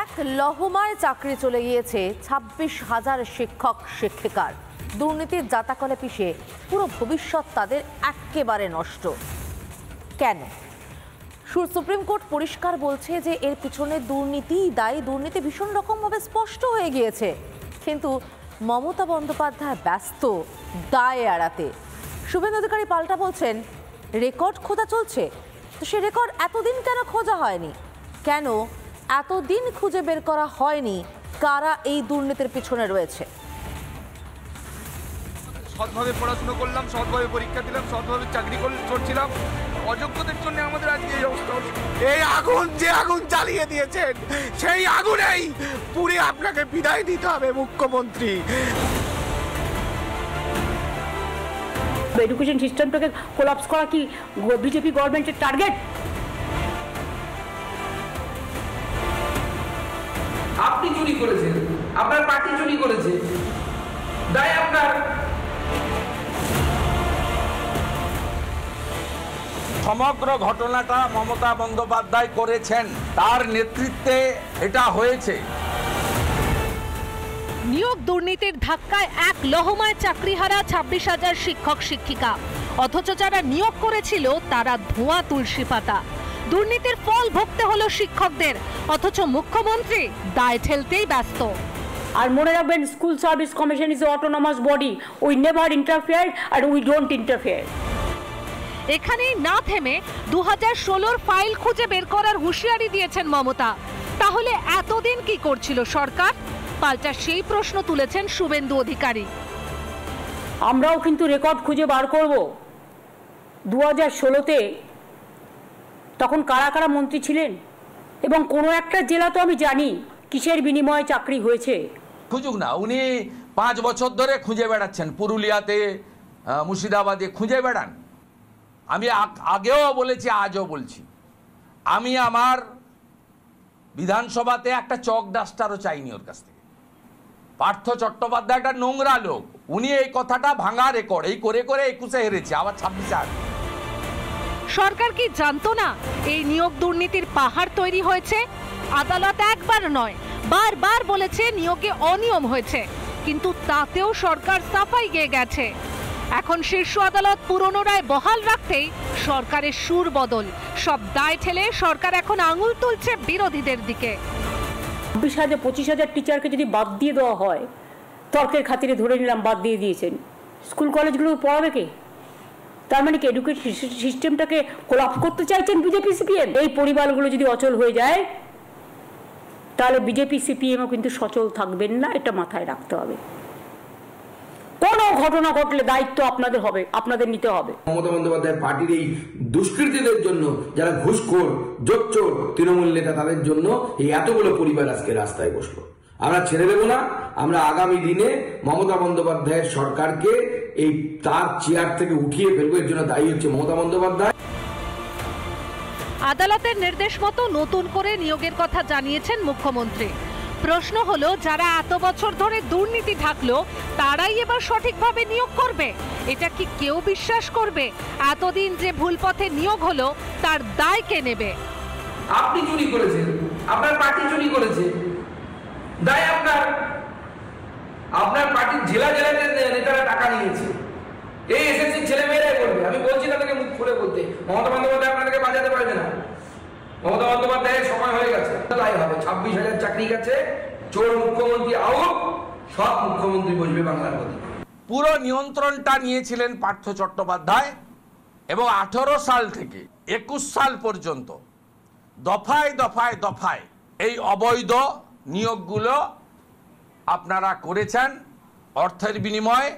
এক লহমায় চাকরি চলে গিয়েছে ২৬,০০০ শিক্ষক শিক্ষিকার। দুর্নীতির জাতাকলে পিষে পুরো ভবিষ্যৎ তাদের একেবারে নষ্ট। কেন? সুপ্রিম কোর্ট পরিষ্কার বলছে যে এর পিছনে দুর্নীতিই দায়ী। দুর্নীতি ভীষণ রকমভাবে স্পষ্ট হয়ে গিয়েছে, কিন্তু মমতা বন্দ্যোপাধ্যায় ব্যস্ত দায় এড়াতে। শুভেন্দু অধিকারী পাল্টা বলছেন রেকর্ড খোঁজা চলছে। তো সে রেকর্ড এতদিন কেন খোঁজা হয়নি? কেন এতদিন খুঁজে বের করা হয়নি কারা এই দুর্নীতির পিছনে রয়েছে? সৎভাবে পড়াশোনা করলাম, সৎভাবে পরীক্ষা দিলাম, সৎভাবে চাকরি করছিলাম, অযোগ্যদের জন্য আমাদের আজকে এই অবস্থা। এই আগুন যে আগুন জ্বালিয়ে দিয়েছেন, সেই আগুনেই পুড়ে আপনাকে বিদায় দিতে হবে মুখ্যমন্ত্রী। এডুকেশন সিস্টেমটাকে কোলাপস করা কি বিজেপি গভর্নমেন্টের টার্গেট? আপনি চুরি করেছেন, আপনার পার্টি চুরি করেছে, দায় আপনার। সমগ্র ঘটনাটা মমতা বন্দ্যোপাধ্যায় করেছেন, তার নেতৃত্বে এটা হয়েছে। নিয়োগ দুর্নীতির ধাক্কায় এক লহমায় চাকরিহারা ২৬,০০০ শিক্ষক শিক্ষিকা। অথচ যারা নিয়োগ করেছিল তারা ধোঁয়া তুলসী পাতা। দুর্নীতির ফল ভুগতে হলো শিক্ষকদের, অথচ মুখ্যমন্ত্রী দায় ঠেলতেই ব্যস্ত। আর মনে রাখবেন, school service commission is autonomous body. We never interfere আর উই ডোন্ট ইন্টারফেয়ার। এখানেই না থেমে ২০১৬-র ফাইল খুঁজে বের করার হুঁশিয়ারি দিয়েছেন মমতা। তাহলে এতদিন কি করছিল সরকার? পাল্টা সেই প্রশ্ন তুলেছেন শুভেন্দু অধিকারী। আমরাও কিন্তু রেকর্ড খুঁজে বার করব। ২০১৬-তে তখন কারা কারা মন্ত্রী ছিলেন, এবং কোনো একটা জেলা তো আমি জানি কিসের বিনিময়ে চাকরি হয়েছে। খুঁজুক না, উনি ৫ বছর ধরে খুঁজে বেড়াচ্ছেন, পুরুলিয়াতে, মুর্শিদাবাদে খুঁজে বেড়ান। আমি আগেও বলেছি, আজও বলছি, আমি আমার বিধানসভাতে একটা চক ডাস্টারও চাইনি ওর কাছ থেকে। পার্থ চট্টোপাধ্যায় একটা নোংরা লোক, উনি এই কথাটা ভাঙা রেকর্ড এই করে করে ২১-এ হেরেছে, আবার ২৬-এ হারবে। সরকার কি জানতো না এই নিয়োগ দুর্নীতির পাহাড় তৈরি হয়েছে? আদালত একবার নয় বারবার বলেছে নিয়োগে অনিয়ম হয়েছে, কিন্তু তাতেও সরকার সাফাই গেয়ে গেছে। এখন শীর্ষ আদালত পুরনো রায় বহাল রাখতেই সরকারের সুর বদল। সব দায় ঠেলে সরকার এখন আঙুল তুলছে বিরোধীদের দিকে। ২০,০০০-২৫,০০০ টিচারকে যদি বাদ দিয়ে দেওয়া হয়, তর্কের খাতিরে ধরে নিলাম বাদ দিয়ে দিয়েছেন, স্কুল কলেজগুলো পড়াবে কে? তার মানে কি এডুকেশন সিস্টেমটাকে কোলাপস করতে চাইছেন বিজেপি সিপিএম? এই পরিবারগুলো যদি অচল হয়ে যায়, তাহলে বিজেপি সিপিএমও কিন্তু সচল থাকবেন না, এটা মাথায় রাখতে হবে। কোনো ঘটনা ঘটলে দায়িত্ব আপনাদের হবে, আপনাদের নিতে হবে। মমতা বন্দ্যোপাধ্যায় পার্টির এই দুষ্কৃতীদের জন্য, যারা ঘুষখোর, জোচ্চোর তৃণমূল নেতা, তাদের জন্য এই এতগুলো পরিবার আজকে রাস্তায় বসলো। আমরা ছেড়ে দেব না। আমরা আগামী দিনে মমতা বন্দ্যোপাধ্যায়ের সরকারকে এই তার চেয়ার থেকে উঠিয়ে ফেলবো। এর জন্য দায়ী হচ্ছে মমতা বন্দ্যোপাধ্যায়। আদালতের নির্দেশ মতো নতুন করে নিয়োগের কথা জানিয়েছেন মুখ্যমন্ত্রী। প্রশ্ন হলো, যারা এত বছর ধরে দুর্নীতি ঢাকলো তারাই এবার সঠিকভাবে নিয়োগ করবে? এটা কি কেউ বিশ্বাস করবে? এতদিন যে ভুল পথে নিয়োগ হলো তার দায় কে নেবে? আপনি চুরি করেছেন, আপনার পার্টি চুরি করেছে, দায় আপনার। আপনার পার্টির জেলা জেলাতে নেতারা টাকা নিয়েছে, এই এসএসসি ছেলে মেয়েরাই করবে। আমি বলছি তাদেরকে মুখ খুলে বলতে, মমতা বন্দ্যোপাধ্যায় আপনাদেরকে বাজাতে পারবে না। মমতা বন্দ্যোপাধ্যায়ের সময় হয়ে গেছে, তাই হবে। ২৬,০০০ চাকরি গেছে, চোর মুখ্যমন্ত্রী আউট, সব মুখ্যমন্ত্রী বসবে বাংলার প্রতি। পুরো নিয়ন্ত্রণটা নিয়েছিলেন পার্থ চট্টোপাধ্যায়, এবং ১৮ সাল থেকে ২১ সাল পর্যন্ত দফায় দফায় দফায় এই অবৈধ নিয়োগগুলো আপনারা করেছেন। অর্থের বিনিময়ে,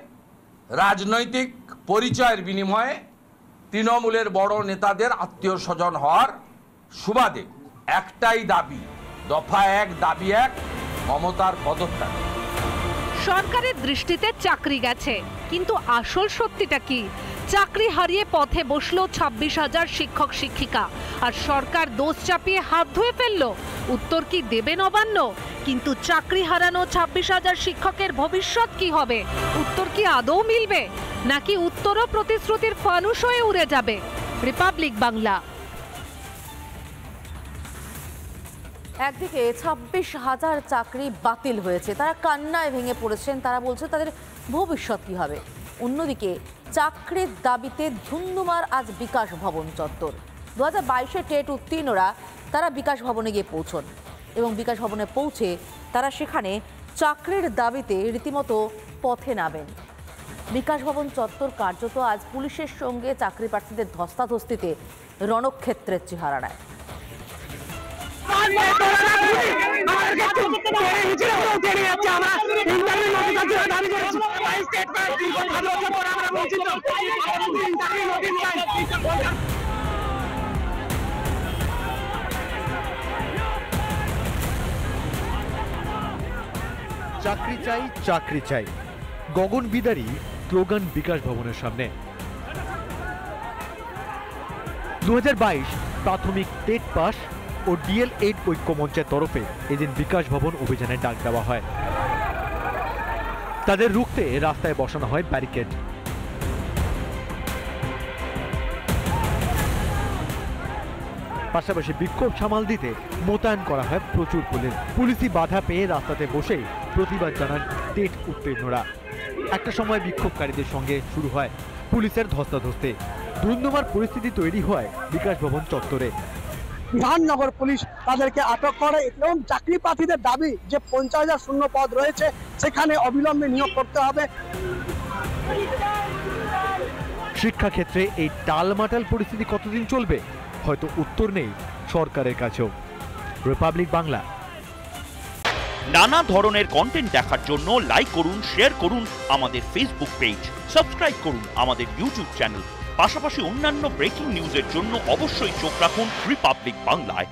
রাজনৈতিক পরিচয়ের বিনিময়ে, তৃণমূলের বড় নেতাদের আত্মীয় স্বজন হওয়ার সুবাদে। একটাই দাবি, দফা ১, দাবি ১, মমতার পদত্যাগ। সরকারের দৃষ্টিতে চাকরি গেছে, কিন্তু আসল সত্যিটা কি? চাকরি হারিয়ে পথে বসলো ২৬,০০০ শিক্ষক শিক্ষিকা, আর সরকার দোষ চাপিয়ে হাত ধুয়ে ফেললো। উত্তর কি দেবে নবান্ন? কিন্তু চাকরি হারানো ২৬,০০০ শিক্ষকের ভবিষ্যৎ কি হবে? উত্তর কি আদৌ মিলবে, নাকি উত্তরও প্রতিশ্রুতির ফানুস হয়ে উড়ে যাবে? রিপাবলিক বাংলা। একদিকে 26,000 চাকরি বাতিল হয়েছে, তারা কান্নায় ভেঙে পড়েছেন, তারা বলছে তাদের ভবিষ্যৎ কী হবে। অন্যদিকে চাকরির দাবিতে ধুন্ধুমার আজ বিকাশ ভবন চত্বর। 2022-এ টেট উত্তীর্ণরা তারা বিকাশ ভবনে গিয়ে পৌঁছন এবং বিকাশ ভবনে পৌঁছে তারা সেখানে চাকরির দাবিতে রীতিমতো পথে নামেন। বিকাশ ভবন চত্বর কার্যত আজ পুলিশের সঙ্গে চাকরি প্রার্থীদের ধস্তাধস্তিতে রণক্ষেত্রের চেহারা নেয়। চাকরি চাই, চাকরি চাই, গগন বিদারী স্লোগান বিকাশ ভবনের সামনে। 2022 প্রাথমিক টেট পাস ও DL8 ঐক্যমঞ্চের তরফে এদিন বিকাশ ভবন অভিযানের ডাক দেওয়া হয়। তাদের রুখতে রাস্তায় বসানো হয় ব্যারিকেড। পাশাপাশি বিক্ষোভ সামাল দিতে মোতায়েন করা হয় প্রচুর পুলিশ। পুলিশি বাধা পেয়ে রাস্তাতে বসেই প্রতিবাদ জানান টেট উত্তীর্ণরা। একটা সময় বিক্ষোভকারীদের সঙ্গে শুরু হয় পুলিশের ধস্তাধস্তি। ধুন্ধুমার পরিস্থিতি তৈরি হয় বিকাশ ভবন চত্বরে। বিধাননগর পুলিশ তাদেরকে আটক করে এবং চাকরি প্রার্থীদের দাবি যে 50,000 শূন্য পদ রয়েছে সেখানে অবিলম্বে নিয়োগ করতে হবে। শিক্ষাক্ষেত্রে এই টালমাটাল পরিস্থিতি কতদিন চলবে হয়তো উত্তর নেই সরকারের কাছেও। রিপাবলিক বাংলা। নানা ধরনের কন্টেন্ট দেখার জন্য লাইক করুন, শেয়ার করুন আমাদের ফেসবুক পেজ, সাবস্ক্রাইব করুন আমাদের ইউটিউব চ্যানেল। পাশাপাশি অন্যান্য ব্রেকিং নিউজের জন্য অবশ্যই চোখ রাখুন রিপাবলিক বাংলায়।